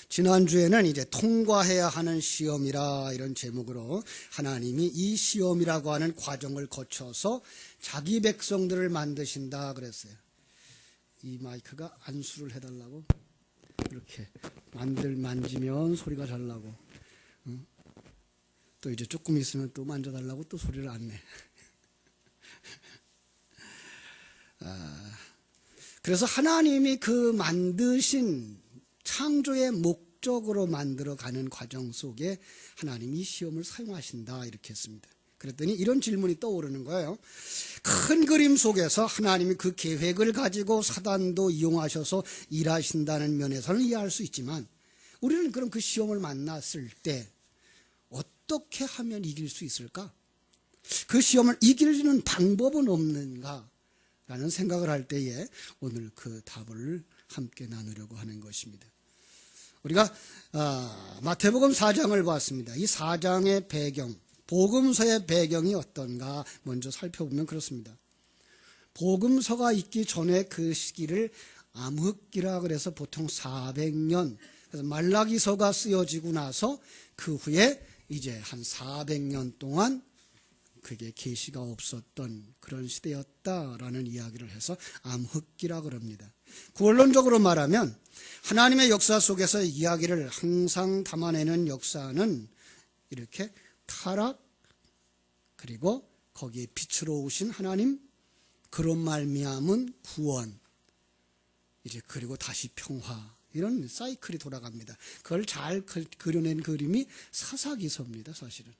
지난주에는 이제 통과해야 하는 시험이라 이런 제목으로 하나님이 이 시험이라고 하는 과정을 거쳐서 자기 백성들을 만드신다 그랬어요. 이 마이크가 안수를 해달라고 이렇게 만지면 소리가 잘 나고, 또 이제 조금 있으면 또 만져달라고 또 소리를 안 내. 그래서 하나님이 그 만드신 창조의 목적으로 만들어가는 과정 속에 하나님이 시험을 사용하신다 이렇게 했습니다. 그랬더니 이런 질문이 떠오르는 거예요. 큰 그림 속에서 하나님이 그 계획을 가지고 사단도 이용하셔서 일하신다는 면에서는 이해할 수 있지만, 우리는 그럼 그 시험을 만났을 때 어떻게 하면 이길 수 있을까? 그 시험을 이기는 방법은 없는가? 라는 생각을 할 때에 오늘 그 답을 함께 나누려고 하는 것입니다. 우리가 마태복음 4장을 봤습니다. 이 4장의 배경, 복음서의 배경이 어떤가 먼저 살펴보면 그렇습니다. 복음서가 있기 전에 그 시기를 암흑기라 그래서 보통 400년, 그래서 말라기서가 쓰여지고 나서 그 후에 이제 한 400년 동안 그게 계시가 없었던 그런 시대였다라는 이야기를 해서 암흑기라 그럽니다. 원론적으로 말하면 하나님의 역사 속에서 이야기를 항상 담아내는 역사는 이렇게 타락, 그리고 거기에 빛으로 오신 하나님, 그런 말미암은 구원, 이제 그리고 다시 평화, 이런 사이클이 돌아갑니다. 그걸 잘 그려낸 그림이 사사기서입니다, 사실은.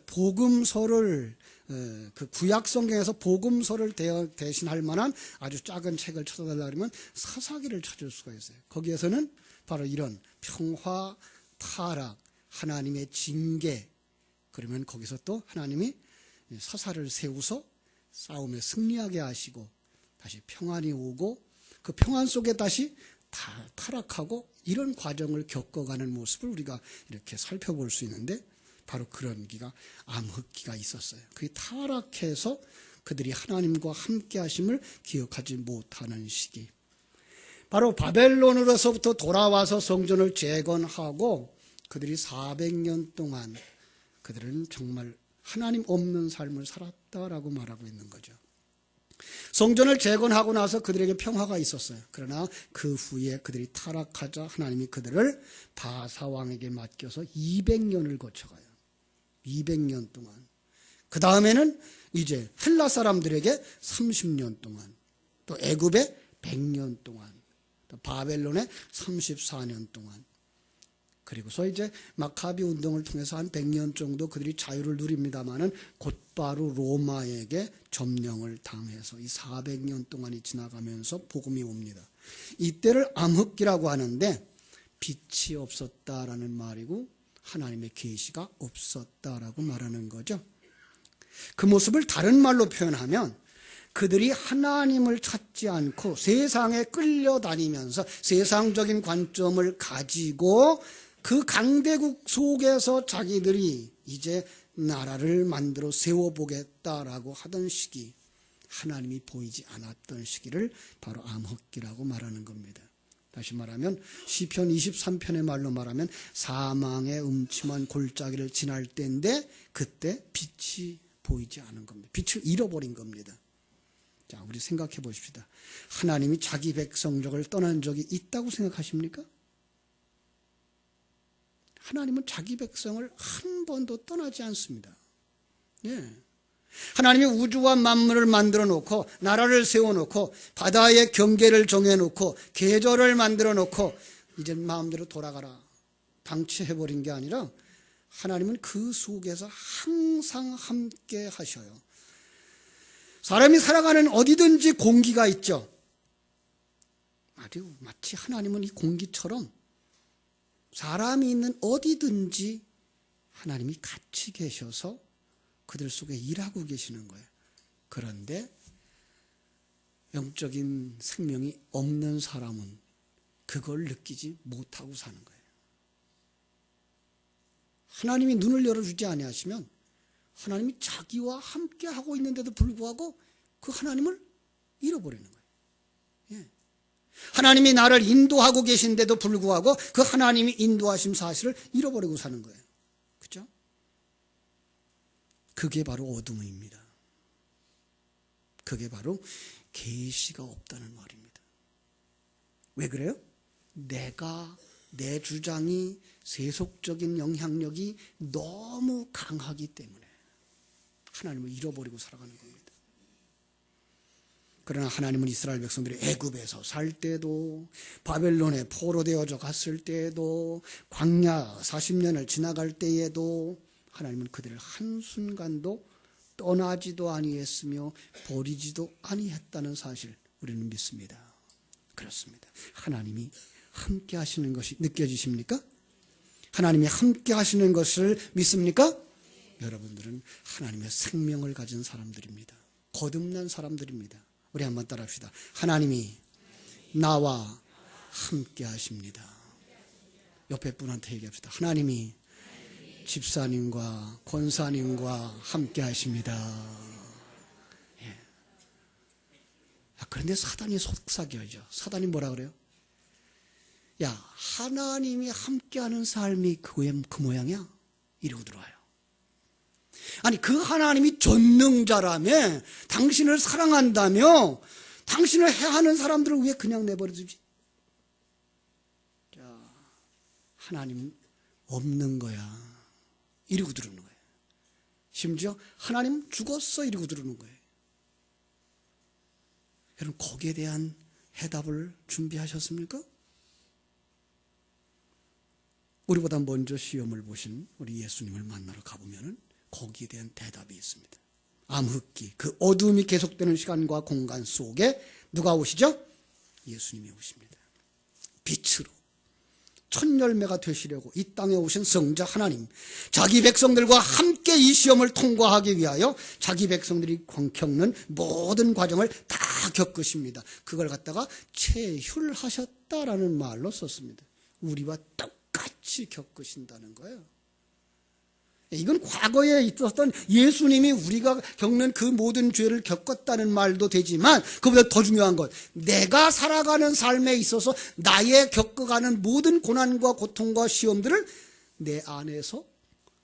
복음서를, 그 구약 성경에서 복음서를 대신할 만한 아주 작은 책을 찾아달라 그러면 사사기를 찾을 수가 있어요. 거기에서는 바로 이런 평화, 타락, 하나님의 징계, 그러면 거기서 또 하나님이 사사를 세우서 싸움에 승리하게 하시고 다시 평안이 오고 그 평안 속에 다시 타락하고 이런 과정을 겪어가는 모습을 우리가 이렇게 살펴볼 수 있는데, 바로 그런 기가 암흑기가 있었어요. 그게 타락해서 그들이 하나님과 함께 하심을 기억하지 못하는 시기, 바로 바벨론으로서부터 돌아와서 성전을 재건하고 그들이 400년 동안 그들은 정말 하나님 없는 삶을 살았다라고 말하고 있는 거죠. 성전을 재건하고 나서 그들에게 평화가 있었어요. 그러나 그 후에 그들이 타락하자 하나님이 그들을 바사왕에게 맡겨서 200년을 거쳐가요. 200년 동안. 그 다음에는 이제 헬라 사람들에게 30년 동안, 또 애굽에 100년 동안, 또 바벨론에 34년 동안, 그리고서 이제 마카비 운동을 통해서 한 100년 정도 그들이 자유를 누립니다마는 곧바로 로마에게 점령을 당해서 이 400년 동안이 지나가면서 복음이 옵니다. 이때를 암흑기라고 하는데, 빛이 없었다라는 말이고 하나님의 계시가 없었다라고 말하는 거죠. 그 모습을 다른 말로 표현하면 그들이 하나님을 찾지 않고 세상에 끌려다니면서 세상적인 관점을 가지고 그 강대국 속에서 자기들이 이제 나라를 만들어 세워보겠다라고 하던 시기, 하나님이 보이지 않았던 시기를 바로 암흑기라고 말하는 겁니다. 다시 말하면 시편 23편의 말로 말하면 사망의 음침한 골짜기를 지날 때인데 그때 빛이 보이지 않은 겁니다. 빛을 잃어버린 겁니다. 자, 우리 생각해 보십시다. 하나님이 자기 백성족을 떠난 적이 있다고 생각하십니까? 하나님은 자기 백성을 한 번도 떠나지 않습니다. 예. 하나님이 우주와 만물을 만들어 놓고 나라를 세워 놓고 바다의 경계를 정해 놓고 계절을 만들어 놓고 이제 마음대로 돌아가라 방치해 버린 게 아니라 하나님은 그 속에서 항상 함께 하셔요. 사람이 살아가는 어디든지 공기가 있죠. 마치 하나님은 이 공기처럼 사람이 있는 어디든지 하나님이 같이 계셔서 그들 속에 일하고 계시는 거예요. 그런데 영적인 생명이 없는 사람은 그걸 느끼지 못하고 사는 거예요. 하나님이 눈을 열어주지 아니하시면 하나님이 자기와 함께 하고 있는데도 불구하고 그 하나님을 잃어버리는 거예요. 예. 하나님이 나를 인도하고 계신데도 불구하고 그 하나님이 인도하신 사실을 잃어버리고 사는 거예요. 그렇죠? 그게 바로 어둠입니다. 그게 바로 계시가 없다는 말입니다. 왜 그래요? 내 주장이 세속적인 영향력이 너무 강하기 때문에 하나님을 잃어버리고 살아가는 겁니다. 그러나 하나님은 이스라엘 백성들이 애굽에서 살 때도, 바벨론에 포로되어져 갔을 때에도, 광야 40년을 지나갈 때에도 하나님은 그들을 한순간도 떠나지도 아니했으며 버리지도 아니했다는 사실 우리는 믿습니다. 그렇습니다. 하나님이 함께 하시는 것이 느껴지십니까? 하나님이 함께 하시는 것을 믿습니까? 여러분들은 하나님의 생명을 가진 사람들입니다. 거듭난 사람들입니다. 우리 한번 따라합시다. 하나님이 나와 함께 하십니다. 옆에 분한테 얘기합시다. 하나님이 집사님과 권사님과 함께 하십니다. 예. 그런데 사단이 속삭여죠. 사단이 뭐라 그래요? 야, 하나님이 함께하는 삶이 그 모양이야? 이러고 들어와요. 아니, 그 하나님이 전능자라며, 당신을 사랑한다며, 당신을 해하는 사람들을 왜 그냥 내버려두지? 자, 하나님 없는 거야. 이러고 들어오는 거예요. 심지어 하나님 죽었어 이러고 들어오는 거예요. 여러분, 거기에 대한 해답을 준비하셨습니까? 우리보다 먼저 시험을 보신 우리 예수님을 만나러 가보면 거기에 대한 대답이 있습니다. 암흑기, 그 어둠이 계속되는 시간과 공간 속에 누가 오시죠? 예수님이 오십니다. 빛으로 첫 열매가 되시려고 이 땅에 오신 성자 하나님, 자기 백성들과 함께 이 시험을 통과하기 위하여 자기 백성들이 겪는 모든 과정을 다 겪으십니다. 그걸 갖다가 체휼하셨다라는 말로 썼습니다. 우리와 똑같이 겪으신다는 거예요. 이건 과거에 있었던 예수님이 우리가 겪는 그 모든 죄를 겪었다는 말도 되지만, 그보다 더 중요한 것, 내가 살아가는 삶에 있어서 나의 겪어가는 모든 고난과 고통과 시험들을 내 안에서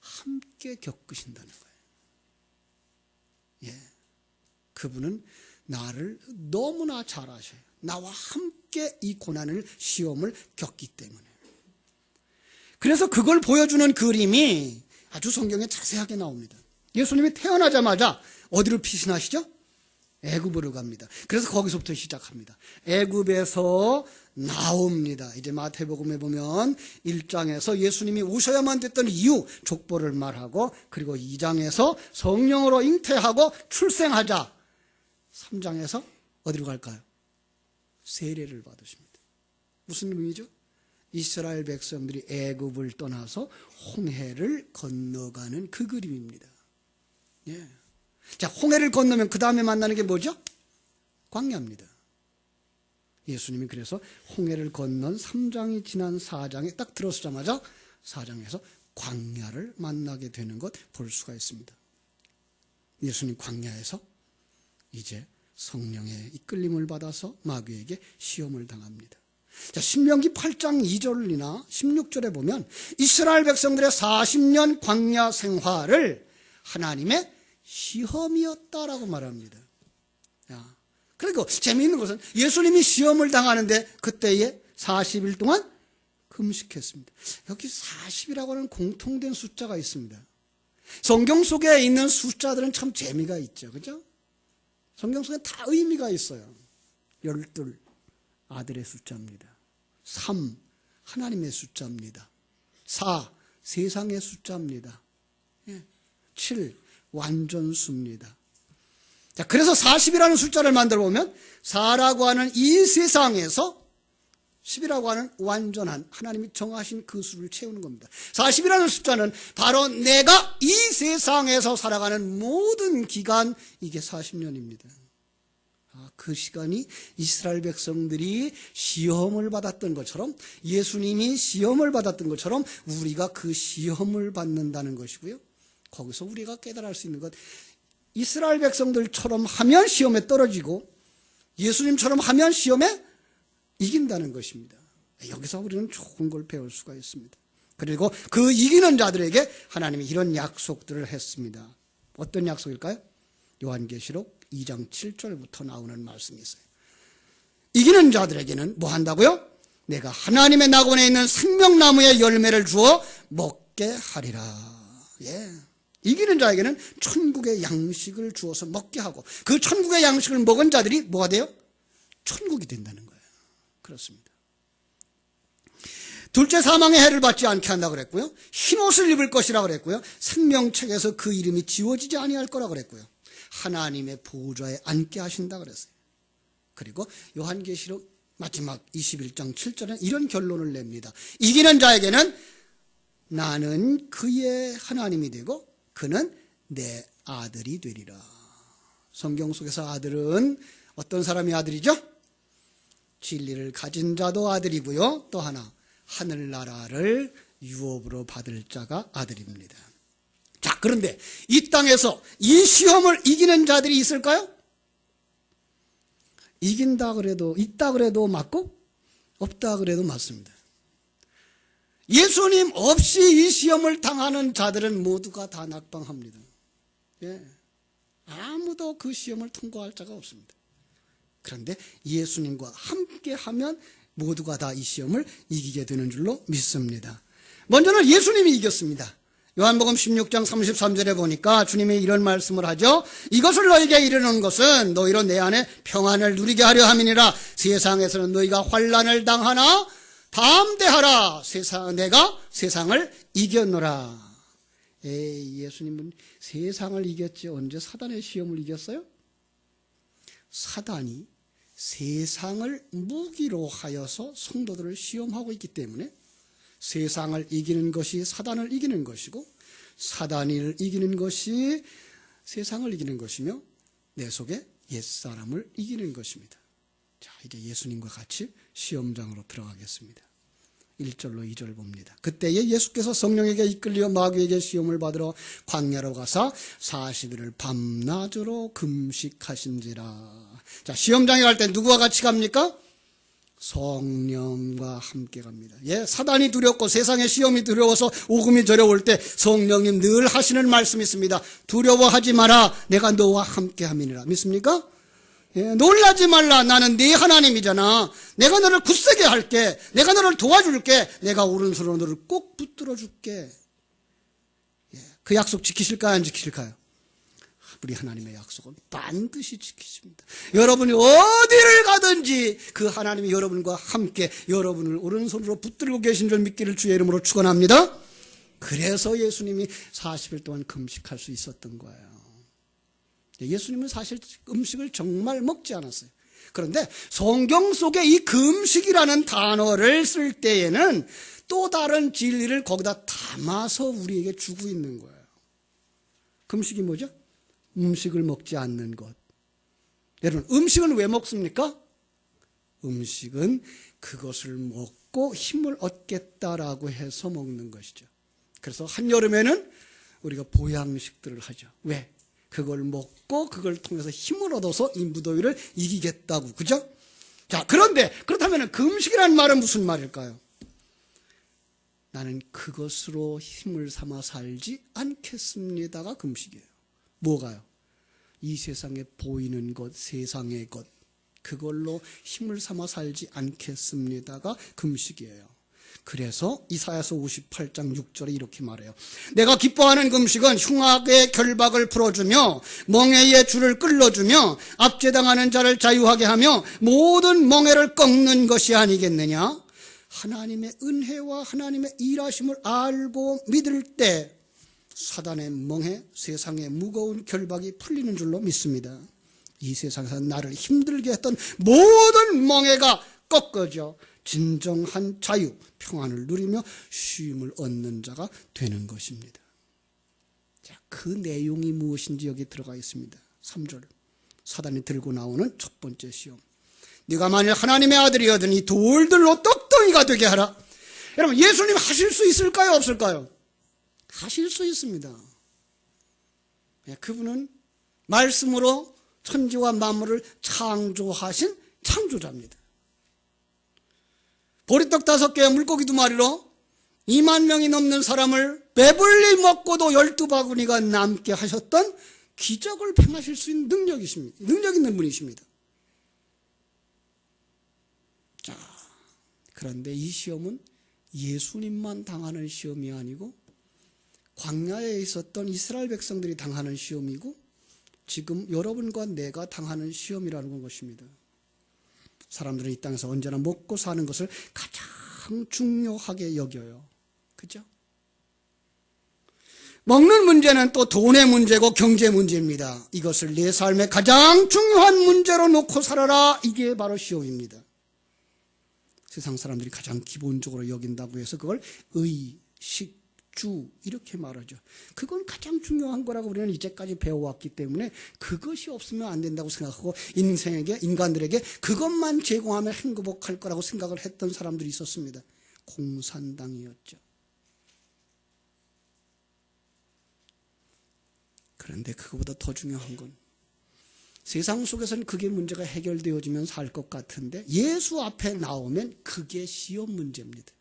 함께 겪으신다는 거예요. 예, 그분은 나를 너무나 잘 아셔요. 나와 함께 이 고난을, 시험을 겪기 때문에. 그래서 그걸 보여주는 그림이 아주 성경에 자세하게 나옵니다. 예수님이 태어나자마자 어디로 피신하시죠? 애굽으로 갑니다. 그래서 거기서부터 시작합니다. 애굽에서 나옵니다. 이제 마태복음에 보면 1장에서 예수님이 오셔야만 됐던 이유, 족보를 말하고, 그리고 2장에서 성령으로 잉태하고 출생하자. 3장에서 어디로 갈까요? 세례를 받으십니다. 무슨 의미죠? 이스라엘 백성들이 애굽을 떠나서 홍해를 건너가는 그 그림입니다. 예. 자, 홍해를 건너면 그 다음에 만나는 게 뭐죠? 광야입니다. 예수님이 그래서 홍해를 건넌 3장이 지난 4장에 딱 들어서자마자 4장에서 광야를 만나게 되는 것 볼 수가 있습니다. 예수님 광야에서 이제 성령의 이끌림을 받아서 마귀에게 시험을 당합니다. 자, 신명기 8장 2절이나 16절에 보면 이스라엘 백성들의 40년 광야 생활을 하나님의 시험이었다라고 말합니다. 야, 그리고 재미있는 것은 예수님이 시험을 당하는데 그때에 40일 동안 금식했습니다. 여기 40이라고 하는 공통된 숫자가 있습니다. 성경 속에 있는 숫자들은 참 재미가 있죠. 그죠? 성경 속에 다 의미가 있어요. 12 아들의 숫자입니다. 3 하나님의 숫자입니다. 4 세상의 숫자입니다. 7 완전수입니다. 자, 그래서 40이라는 숫자를 만들어 보면 4라고 하는 이 세상에서 10이라고 하는 완전한 하나님이 정하신 그 수를 채우는 겁니다. 40이라는 숫자는 바로 내가 이 세상에서 살아가는 모든 기간, 이게 40년입니다. 그 시간이 이스라엘 백성들이 시험을 받았던 것처럼, 예수님이 시험을 받았던 것처럼 우리가 그 시험을 받는다는 것이고요. 거기서 우리가 깨달을 수 있는 것, 이스라엘 백성들처럼 하면 시험에 떨어지고 예수님처럼 하면 시험에 이긴다는 것입니다. 여기서 우리는 좋은 걸 배울 수가 있습니다. 그리고 그 이기는 자들에게 하나님이 이런 약속들을 했습니다. 어떤 약속일까요? 요한계시록 2장 7절부터 나오는 말씀이 있어요. 이기는 자들에게는 뭐 한다고요? 내가 하나님의 낙원에 있는 생명나무의 열매를 주어 먹게 하리라. 예. 이기는 자에게는 천국의 양식을 주어서 먹게 하고, 그 천국의 양식을 먹은 자들이 뭐가 돼요? 천국이 된다는 거예요. 그렇습니다. 둘째, 사망의 해를 받지 않게 한다 그랬고요. 흰옷을 입을 것이라 그랬고요. 생명책에서 그 이름이 지워지지 아니할 거라 그랬고요. 하나님의 보좌에 앉게 하신다 그랬어요. 그리고 요한계시록 마지막 21장 7절에 이런 결론을 냅니다. 이기는 자에게는 나는 그의 하나님이 되고 그는 내 아들이 되리라. 성경 속에서 아들은 어떤 사람이 아들이죠? 진리를 가진 자도 아들이고요. 또 하나, 하늘나라를 유업으로 받을 자가 아들입니다. 자, 그런데 이 땅에서 이 시험을 이기는 자들이 있을까요? 이긴다 그래도, 있다 그래도 맞고 없다 그래도 맞습니다. 예수님 없이 이 시험을 당하는 자들은 모두가 다 낙방합니다. 예. 아무도 그 시험을 통과할 자가 없습니다. 그런데 예수님과 함께하면 모두가 다 이 시험을 이기게 되는 줄로 믿습니다. 먼저는 예수님이 이겼습니다. 요한복음 16장 33절에 보니까 주님이 이런 말씀을 하죠. 이것을 너에게 이르는 것은 너희로 내 안에 평안을 누리게 하려 함이니라. 세상에서는 너희가 환난을 당하나 담대하라. 내가 세상을 이겼노라. 예수님은 세상을 이겼지 언제 사단의 시험을 이겼어요? 사단이 세상을 무기로 하여서 성도들을 시험하고 있기 때문에 세상을 이기는 것이 사단을 이기는 것이고 사단을 이기는 것이 세상을 이기는 것이며 내 속에 옛사람을 이기는 것입니다. 자, 이제 예수님과 같이 시험장으로 들어가겠습니다. 1절로 2절 봅니다. 그때에 예수께서 성령에게 이끌려 마귀에게 시험을 받으러 광야로 가사 40일을 밤낮으로 금식하신지라. 자, 시험장에 갈 때 누구와 같이 갑니까? 성령과 함께 갑니다. 예, 사단이 두렵고 세상의 시험이 두려워서 오금이 저려올 때 성령님 늘 하시는 말씀이 있습니다. 두려워하지 마라. 내가 너와 함께 함이니라. 믿습니까? 예, 놀라지 말라. 나는 네 하나님이잖아. 내가 너를 굳세게 할게. 내가 너를 도와줄게. 내가 오른손으로 너를 꼭 붙들어 줄게. 예, 그 약속 지키실까요? 안 지키실까요? 우리 하나님의 약속은 반드시 지키십니다. 여러분이 어디를 가든지 그 하나님이 여러분과 함께 여러분을 오른손으로 붙들고 계신 줄 믿기를 주의 이름으로 축원합니다. 그래서 예수님이 40일 동안 금식할 수 있었던 거예요. 예수님은 사실 음식을 정말 먹지 않았어요. 그런데 성경 속에 이 금식이라는 단어를 쓸 때에는 또 다른 진리를 거기다 담아서 우리에게 주고 있는 거예요. 금식이 뭐죠? 음식을 먹지 않는 것. 여러분, 음식은 왜 먹습니까? 음식은 그것을 먹고 힘을 얻겠다라고 해서 먹는 것이죠. 그래서 한여름에는 우리가 보양식들을 하죠. 왜? 그걸 먹고 그걸 통해서 힘을 얻어서 이 무더위를 이기겠다고. 그죠? 자, 그런데 그렇다면 금식이라는 말은 무슨 말일까요? 나는 그것으로 힘을 삼아 살지 않겠습니다가 금식이에요. 뭐가요? 이 세상에 보이는 것, 세상의 것, 그걸로 힘을 삼아 살지 않겠습니다가 금식이에요. 그래서 이사야서 58장 6절에 이렇게 말해요. 내가 기뻐하는 금식은 흉악의 결박을 풀어주며 멍에의 줄을 끌어주며 압제당하는 자를 자유하게 하며 모든 멍에를 꺾는 것이 아니겠느냐. 하나님의 은혜와 하나님의 일하심을 알고 믿을 때 사단의 멍에, 세상의 무거운 결박이 풀리는 줄로 믿습니다. 이 세상에서 나를 힘들게 했던 모든 멍에가 꺾어져 진정한 자유, 평안을 누리며 쉼을 얻는 자가 되는 것입니다. 자, 그 내용이 무엇인지 여기 들어가 있습니다. 3절. 사단이 들고 나오는 첫 번째 시험. 네가 만일 하나님의 아들이거든 이 돌들로 떡덩이가 되게 하라. 여러분, 예수님 하실 수 있을까요? 없을까요? 하실 수 있습니다. 그분은 말씀으로 천지와 만물을 창조하신 창조자입니다. 보리떡 5개에 물고기 2마리로 2만 명이 넘는 사람을 배불리 먹고도 12바구니가 남게 하셨던 기적을 행하실 수 있는 능력 있는 분이십니다. 자, 그런데 이 시험은 예수님만 당하는 시험이 아니고 광야에 있었던 이스라엘 백성들이 당하는 시험이고 지금 여러분과 내가 당하는 시험이라는 것입니다. 사람들은 이 땅에서 언제나 먹고 사는 것을 가장 중요하게 여겨요. 그죠? 먹는 문제는 또 돈의 문제고 경제 문제입니다. 이것을 내 삶의 가장 중요한 문제로 놓고 살아라. 이게 바로 시험입니다. 세상 사람들이 가장 기본적으로 여긴다고 해서 그걸 의식주 이렇게 말하죠. 그건 가장 중요한 거라고 우리는 이제까지 배워왔기 때문에 그것이 없으면 안 된다고 생각하고 인간들에게 그것만 제공하면 행복할 거라고 생각을 했던 사람들이 있었습니다. 공산당이었죠. 그런데 그거보다 더 중요한 건 세상 속에서는 그게 문제가 해결되어지면 살 것 같은데 예수 앞에 나오면 그게 시험 문제입니다.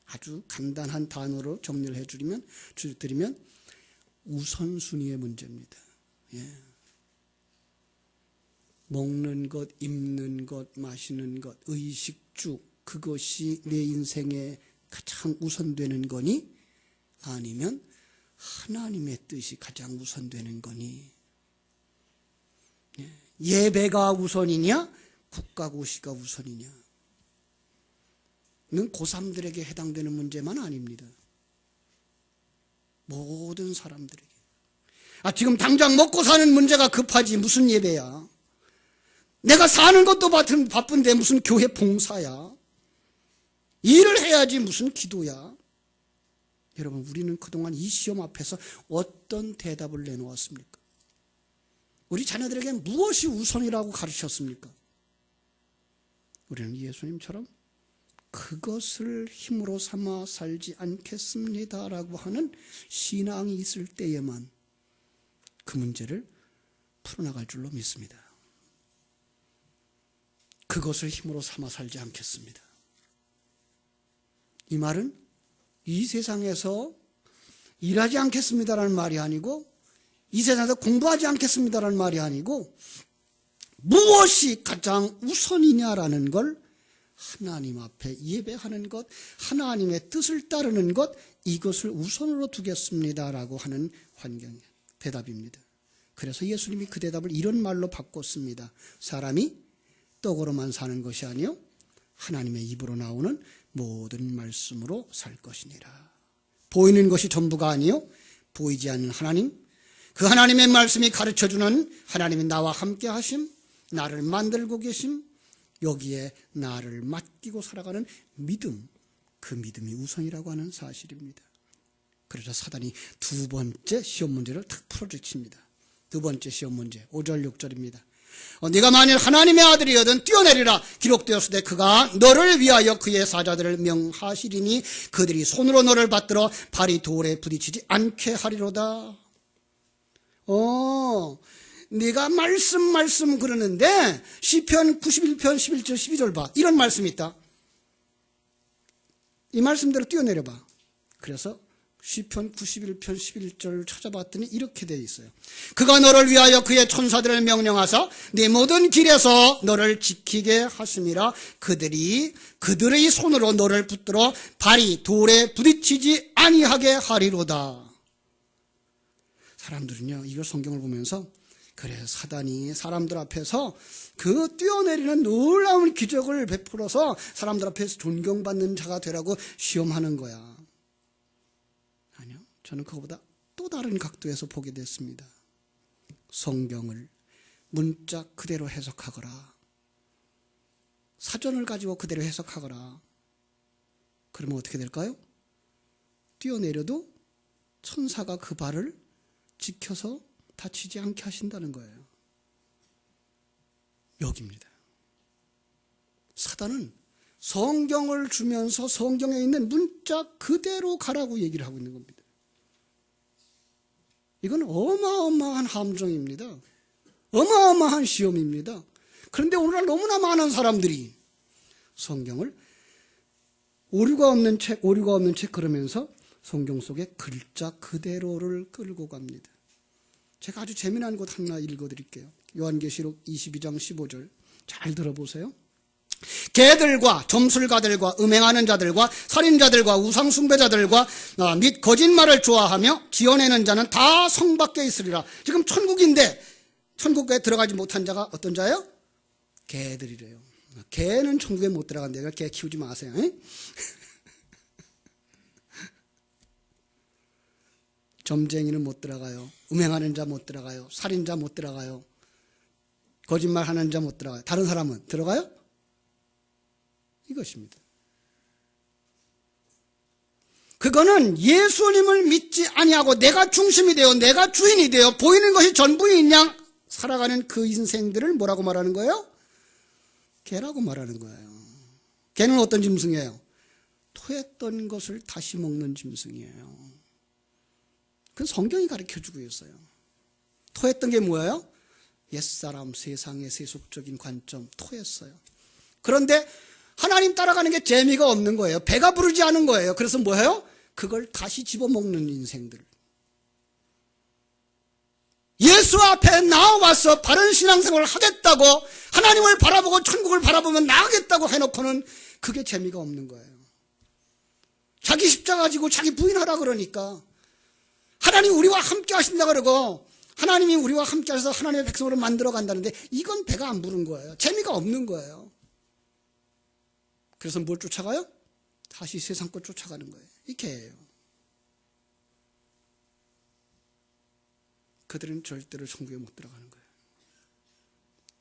아주 간단한 단어로 정리를 해드리면 우선순위의 문제입니다. 예. 먹는 것, 입는 것, 마시는 것, 의식주 그것이 내 인생에 가장 우선되는 거니 아니면 하나님의 뜻이 가장 우선되는 거니 예배가 우선이냐 국가고시가 우선이냐 이건 고3들에게 해당되는 문제만 아닙니다. 모든 사람들에게 지금 당장 먹고 사는 문제가 급하지 무슨 예배야. 내가 사는 것도 바쁜데 무슨 교회 봉사야. 일을 해야지 무슨 기도야. 여러분 우리는 그동안 이 시험 앞에서 어떤 대답을 내놓았습니까? 우리 자녀들에게 무엇이 우선이라고 가르쳤습니까? 우리는 예수님처럼 그것을 힘으로 삼아 살지 않겠습니다라고 하는 신앙이 있을 때에만 그 문제를 풀어나갈 줄로 믿습니다. 그것을 힘으로 삼아 살지 않겠습니다. 이 말은 이 세상에서 일하지 않겠습니다라는 말이 아니고 이 세상에서 공부하지 않겠습니다라는 말이 아니고 무엇이 가장 우선이냐라는 걸 하나님 앞에 예배하는 것, 하나님의 뜻을 따르는 것, 이것을 우선으로 두겠습니다라고 하는 대답입니다. 그래서 예수님이 그 대답을 이런 말로 바꿨습니다. 사람이 떡으로만 사는 것이 아니요 하나님의 입으로 나오는 모든 말씀으로 살 것이니라. 보이는 것이 전부가 아니요 보이지 않는 하나님, 그 하나님의 말씀이 가르쳐주는 하나님이 나와 함께 하심, 나를 만들고 계심, 여기에 나를 맡기고 살아가는 믿음, 그 믿음이 우선이라고 하는 사실입니다. 그래서 사단이 두 번째 시험 문제를 탁 풀어주칩니다. 두 번째 시험 문제 5절 6절입니다. 네가 만일 하나님의 아들이거든 뛰어내리라. 기록되었으되 그가 너를 위하여 그의 사자들을 명하시리니 그들이 손으로 너를 받들어 발이 돌에 부딪히지 않게 하리로다. 네가 말씀 그러는데 시편 91편 11절 12절 봐. 이런 말씀이 있다. 이 말씀대로 뛰어내려 봐. 그래서 시편 91편 11절을 찾아봤더니 이렇게 되어 있어요. 그가 너를 위하여 그의 천사들을 명령하사 네 모든 길에서 너를 지키게 하심이라. 그들의 손으로 너를 붙들어 발이 돌에 부딪히지 아니하게 하리로다. 사람들은요 이걸 성경을 보면서 그래 사단이 사람들 앞에서 그 뛰어내리는 놀라운 기적을 베풀어서 사람들 앞에서 존경받는 자가 되라고 시험하는 거야. 아니요, 저는 그거보다 또 다른 각도에서 보게 됐습니다. 성경을 문자 그대로 해석하거라, 사전을 가지고 그대로 해석하거라. 그러면 어떻게 될까요? 뛰어내려도 천사가 그 발을 지켜서 다치지 않게 하신다는 거예요. 여기입니다. 사단은 성경을 주면서 성경에 있는 문자 그대로 가라고 얘기를 하고 있는 겁니다. 이건 어마어마한 함정입니다. 어마어마한 시험입니다. 그런데 오늘날 너무나 많은 사람들이 성경을 오류가 없는 책 그러면서 성경 속에 글자 그대로를 끌고 갑니다. 제가 아주 재미난 곳 하나 읽어드릴게요. 요한계시록 22장 15절 잘 들어보세요. 개들과 점술가들과 음행하는 자들과 살인자들과 우상숭배자들과 및 거짓말을 좋아하며 지어내는 자는 다 성 밖에 있으리라. 지금 천국인데 천국에 들어가지 못한 자가 어떤 자예요? 개들이래요. 개는 천국에 못 들어간대요. 개 키우지 마세요. 점쟁이는 못 들어가요. 음행하는 자 못 들어가요. 살인자 못 들어가요. 거짓말하는 자 못 들어가요. 다른 사람은 들어가요? 이것입니다. 그거는 예수님을 믿지 아니하고 내가 중심이 되어 내가 주인이 되어 보이는 것이 전부인 양 살아가는 그 인생들을 뭐라고 말하는 거예요? 개라고 말하는 거예요. 개는 어떤 짐승이에요? 토했던 것을 다시 먹는 짐승이에요. 그건 성경이 가르쳐주고 있어요. 토했던 게 뭐예요? 옛사람, 세상의 세속적인 관점, 토했어요. 그런데 하나님 따라가는 게 재미가 없는 거예요. 배가 부르지 않은 거예요. 그래서 뭐예요? 그걸 다시 집어먹는 인생들. 예수 앞에 나와서 바른 신앙생활을 하겠다고 하나님을 바라보고 천국을 바라보면 나가겠다고 해놓고는 그게 재미가 없는 거예요. 자기 십자가 가지고 자기 부인하라 그러니까 하나님 우리와 함께 하신다 그러고 하나님이 우리와 함께 하셔서 하나님의 백성으로 만들어 간다는데 이건 배가 안 부른 거예요. 재미가 없는 거예요. 그래서 뭘 쫓아가요? 다시 세상 것 쫓아가는 거예요. 이 개예요. 그들은 절대로 천국에 못 들어가는 거예요.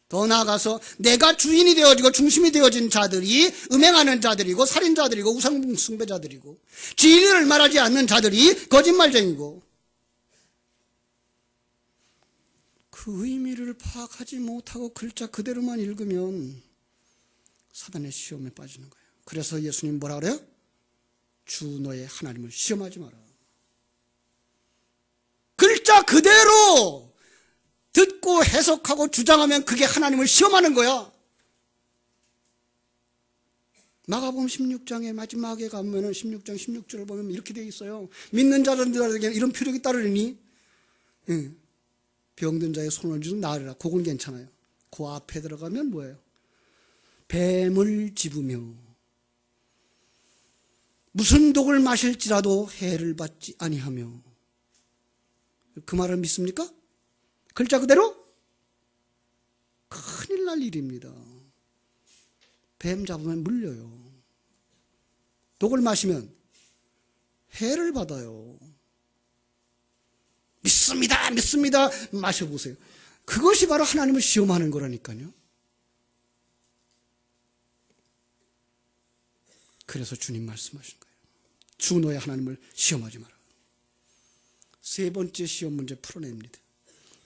더 나아가서 내가 주인이 되어지고 중심이 되어진 자들이 음행하는 자들이고 살인자들이고 우상숭배자들이고 진리를 말하지 않는 자들이 거짓말쟁이고 그 의미를 파악하지 못하고 글자 그대로만 읽으면 사단의 시험에 빠지는 거예요. 그래서 예수님 뭐라 그래요? 주 너의 하나님을 시험하지 마라. 글자 그대로 듣고 해석하고 주장하면 그게 하나님을 시험하는 거야. 마가복음 16장의 마지막에 가면은 16장 16절을 보면 이렇게 되어 있어요. 믿는 자들에게 이런 표적이 따르니 병든 자의 손을 쥐고 나으리라. 그건 괜찮아요. 그 앞에 들어가면 뭐예요? 뱀을 집으며 무슨 독을 마실지라도 해를 받지 아니하며. 그 말을 믿습니까? 글자 그대로 큰일 날 일입니다. 뱀 잡으면 물려요. 독을 마시면 해를 받아요. 믿습니다, 믿습니다. 마셔보세요. 그것이 바로 하나님을 시험하는 거라니까요. 그래서 주님 말씀하신 거예요. 주 너의 하나님을 시험하지 마라. 세 번째 시험 문제 풀어냅니다.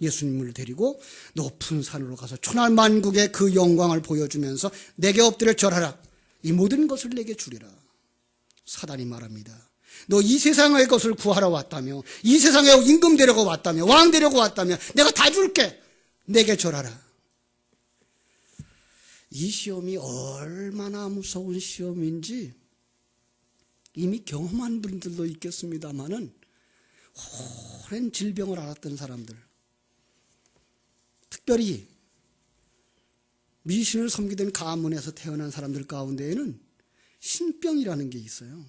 예수님을 데리고 높은 산으로 가서 천하만국의 그 영광을 보여주면서 내게 엎드려 절하라. 이 모든 것을 내게 주리라. 사단이 말합니다. 너 이 세상의 것을 구하러 왔다며, 이 세상에 임금 되려고 왔다며, 왕 되려고 왔다며, 내가 다 줄게. 내게 절하라. 이 시험이 얼마나 무서운 시험인지 이미 경험한 분들도 있겠습니다만은 오랜 질병을 앓았던 사람들, 특별히 미신을 섬기던 가문에서 태어난 사람들 가운데에는 신병이라는 게 있어요.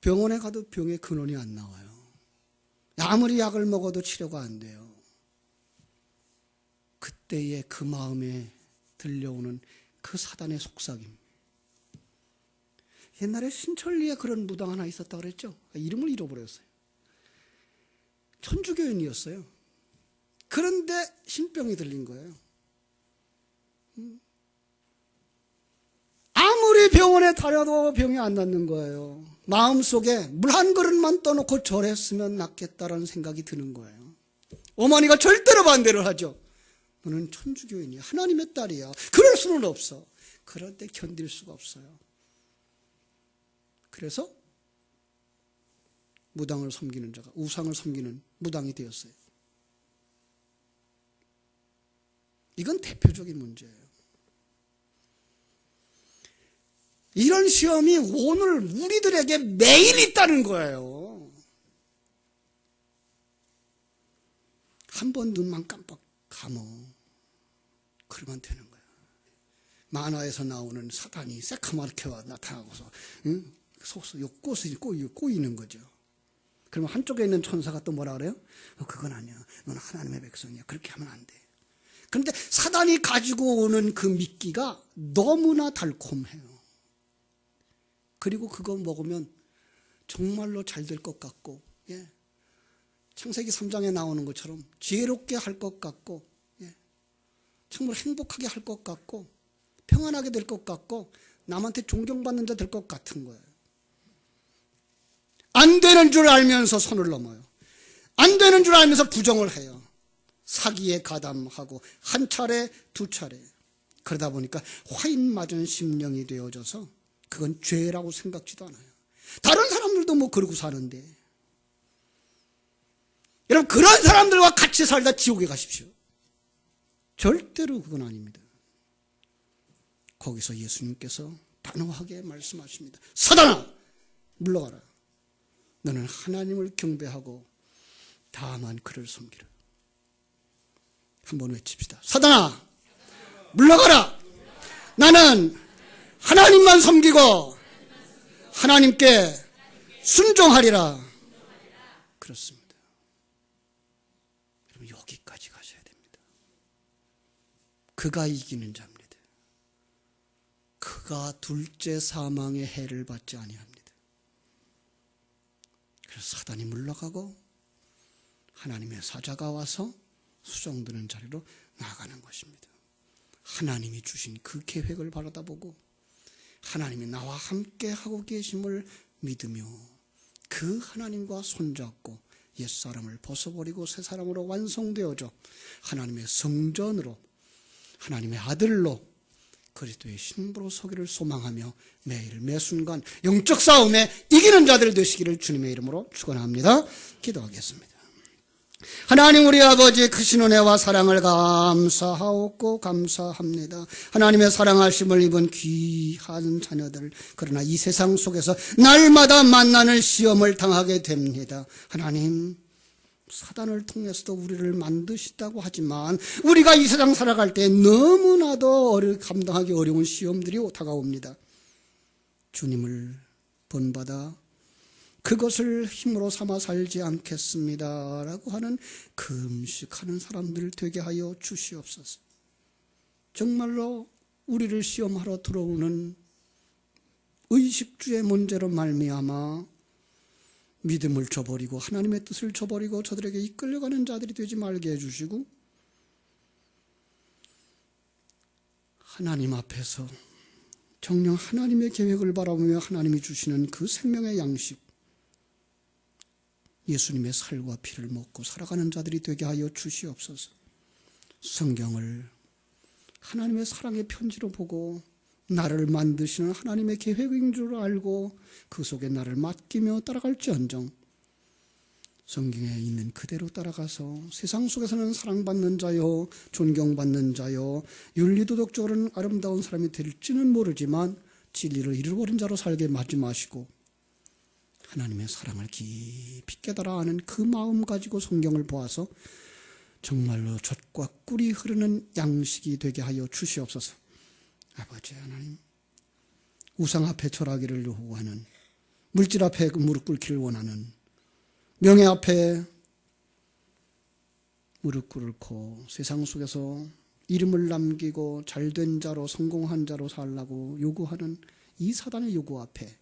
병원에 가도 병의 근원이 안 나와요. 아무리 약을 먹어도 치료가 안 돼요. 그때의 그 마음에 들려오는 그 사단의 속삭임. 옛날에 신천리에 그런 무당 하나 있었다 그랬죠. 이름을 잃어버렸어요. 천주교인이었어요. 그런데 신병이 들린 거예요. 아무리 병원에 다녀도 병이 안 낫는 거예요. 마음속에 물 한 그릇만 떠놓고 절했으면 낫겠다라는 생각이 드는 거예요. 어머니가 절대로 반대를 하죠. 너는 천주교인이야. 하나님의 딸이야. 그럴 수는 없어. 그런데 견딜 수가 없어요. 그래서 무당을 섬기는 자가 우상을 섬기는 무당이 되었어요. 이건 대표적인 문제예요. 이런 시험이 오늘 우리들에게 매일 있다는 거예요. 한 번 눈만 깜빡 감어 그러면 되는 거예요. 만화에서 나오는 사단이 새카맣게 나타나고서 속서 꽃이 꼬이는 거죠. 그러면 한쪽에 있는 천사가 또 뭐라 그래요? 그건 아니야. 넌 하나님의 백성이야. 그렇게 하면 안 돼. 그런데 사단이 가지고 오는 그 미끼가 너무나 달콤해요. 그리고 그거 먹으면 정말로 잘 될 것 같고, 예. 창세기 3장에 나오는 것처럼 지혜롭게 할 것 같고, 예. 정말 행복하게 할 것 같고, 평안하게 될 것 같고, 남한테 존경받는 자 될 것 같은 거예요. 안 되는 줄 알면서 선을 넘어요. 안 되는 줄 알면서 부정을 해요. 사기에 가담하고 한 차례 두 차례 그러다 보니까 화인 맞은 심령이 되어져서 그건 죄라고 생각지도 않아요. 다른 사람들도 뭐 그러고 사는데 여러분 그런 사람들과 같이 살다 지옥에 가십시오. 절대로 그건 아닙니다. 거기서 예수님께서 단호하게 말씀하십니다. 사단아 물러가라. 너는 하나님을 경배하고 다만 그를 섬기라. 한번 외칩시다. 사단아 물러가라. 나는 하나님만 섬기고 하나님께 순종하리라. 그렇습니다. 여러분 여기까지 가셔야 됩니다. 그가 이기는 자입니다. 그가 둘째 사망의 해를 받지 아니합니다. 그래서 사단이 물러가고 하나님의 사자가 와서 수정드는 자리로 나가는 것입니다. 하나님이 주신 그 계획을 바라다보고 하나님이 나와 함께 하고 계심을 믿으며 그 하나님과 손잡고 옛사람을 벗어버리고 새사람으로 완성되어져 하나님의 성전으로 하나님의 아들로 그리스도의 신부로 서기를 소망하며 매일 매순간 영적 싸움에 이기는 자들 되시기를 주님의 이름으로 축원합니다. 기도하겠습니다. 하나님 우리 아버지 크신 은혜와 사랑을 감사하옵고 감사합니다. 하나님의 사랑하심을 입은 귀한 자녀들, 그러나 이 세상 속에서 날마다 만나는 시험을 당하게 됩니다. 하나님 사단을 통해서도 우리를 만드시다고 하지만 우리가 이 세상 살아갈 때 너무나도 감당하기 어려운 시험들이 다가옵니다. 주님을 본받아 그것을 힘으로 삼아 살지 않겠습니다 라고 하는 금식하는 사람들 되게 하여 주시옵소서. 정말로 우리를 시험하러 들어오는 의식주의 문제로 말미암아 믿음을 저버리고 하나님의 뜻을 저버리고 저들에게 이끌려가는 자들이 되지 말게 해주시고 하나님 앞에서 정녕 하나님의 계획을 바라보며 하나님이 주시는 그 생명의 양식 예수님의 살과 피를 먹고 살아가는 자들이 되게 하여 주시옵소서. 성경을 하나님의 사랑의 편지로 보고 나를 만드시는 하나님의 계획인 줄 알고 그 속에 나를 맡기며 따라갈지언정 성경에 있는 그대로 따라가서 세상 속에서는 사랑받는 자요 존경받는 자요 윤리도덕적으로는 아름다운 사람이 될지는 모르지만 진리를 잃어버린 자로 살게 하지 마시고 하나님의 사랑을 깊이 깨달아 아는 그 마음 가지고 성경을 보아서 정말로 젖과 꿀이 흐르는 양식이 되게 하여 주시옵소서. 아버지 하나님, 우상 앞에 절하기를 요구하는, 물질 앞에 무릎 꿇기를 원하는, 명예 앞에 무릎 꿇고 세상 속에서 이름을 남기고 잘된 자로 성공한 자로 살라고 요구하는 이 사단의 요구 앞에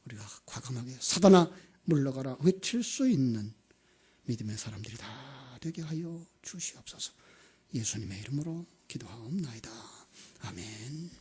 우리가 과감하게 사단아 물러가라 외칠 수 있는 믿음의 사람들이 다 되게 하여 주시옵소서. 예수님의 이름으로 기도하옵나이다. 아멘.